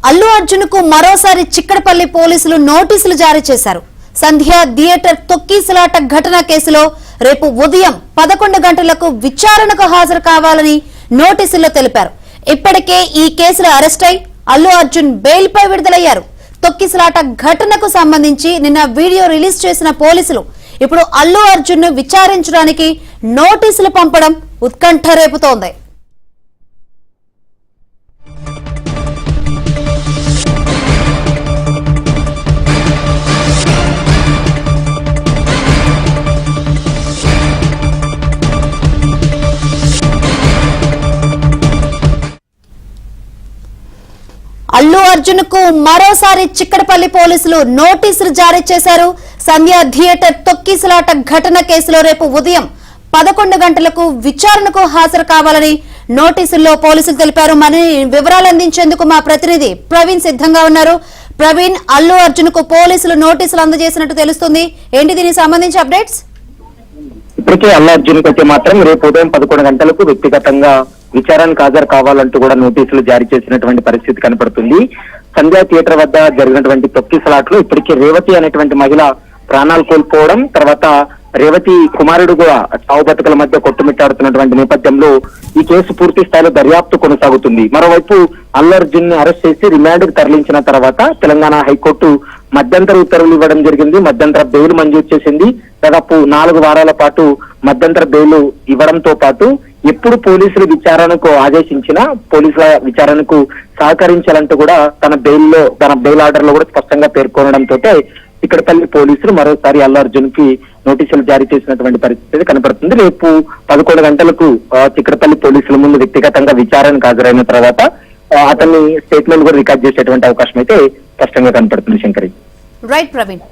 అల్లు అర్జున్ కు మరోసారి చిక్కడపల్లి పోలీసులు నోటీసులు జారీ చేశారు. సంధ్య థియేటర్ తొక్కిసలాట ఘటన కేసులో రేపు ఉదయం 11 గంటలకు విచారణకు హాజరు కావాలని నోటీసుల్లో తెలిపారు. ఇప్పటికే ఈ కేసులో అరెస్ట్ అయి అల్లు అర్జున్ బెయిల్ పై విడుదలయ్యారు. తొక్కిసలాట ఘటనకు సంబంధించి నిన్న వీడియో రిలీజ్ చేసిన పోలీసులు ఇప్పుడు అల్లు అర్జున్ ను విచారించడానికి నోటీసులు పంపడం ఉత్కంఠ రేపుతోంది. అల్లు అర్జున్ కు మరోసారి చిక్కడపల్లి పోలీసులు నోటీసులు జారీ చేశారు. సంధ్య థియేటర్ తొక్కిసలాట ఘటన కేసులో రేపు ఉదయం 11 గంటలకు విచారణకు హాజరు కావాలని నోటీసుల్లో పోలీసులు తెలిపారు. మరి వివరాలు అందించేందుకు మా ప్రతినిధి ప్రవీణ్ సిద్ధంగా ఉన్నారు. ప్రవీణ్, అల్లు అర్జున్ కు పోలీసులు నోటీసులు అందజేసినట్టు తెలుస్తుంది. ఏంటి దీనికి సంబంధించి అప్డేట్స్? ఇప్పటికే అల్లు అర్జున్ కి అయితే మాత్రం రేపు ఉదయం 11 గంటలకు వ్యక్తిగతంగా విచారణకు హాజరు కావాలంటూ కూడా నోటీసులు జారీ చేసినటువంటి పరిస్థితి కనపడుతుంది. సంధ్యా థియేటర్ వద్ద జరిగినటువంటి తొక్కిసలాట్లో ఇప్పటికే రేవతి అనేటువంటి మహిళ ప్రాణాలు కోల్పోవడం, తర్వాత రేవతి కుమారుడు కూడా చావు బతుకుల మధ్య కొట్టుమిట్టాడుతున్నటువంటి నేపథ్యంలో ఈ కేసు పూర్తి స్థాయిలో దర్యాప్తు కొనసాగుతుంది. మరోవైపు అల్లు అర్జున్ ని అరెస్ట్ చేసి రిమాండ్ కు తరలించిన తర్వాత తెలంగాణ హైకోర్టు మధ్యంతర ఉత్తర్వులు ఇవ్వడం జరిగింది. మధ్యంతర బెయిల్ మంజూరు చేసింది. దాదాపు 4 వారాల పాటు మధ్యంతర బెయిల్ ఇవ్వడంతో పాటు ఎప్పుడు పోలీసులు విచారణకు ఆదేశించినా పోలీసుల విచారణకు సహకరించాలంటూ కూడా తన బెయిల్ ఆర్డర్ లో కూడా స్పష్టంగా పేర్కొనడంతో చిక్కడపల్లి పోలీసులు మరోసారి అల్లు అర్జున్ కి నోటీసులు జారీ చేసినటువంటి పరిస్థితి కనపడుతుంది. రేపు 11 గంటలకు చిక్కడపల్లి పోలీసుల ముందు వ్యక్తిగతంగా విచారణకు హాజరైన తర్వాత అతన్ని స్టేట్మెంట్ కూడా రికార్డ్ చేసేటువంటి అవకాశం అయితే స్పష్టంగా కనపడుతుంది. శంకరి. రైట్ ప్రవీణ్.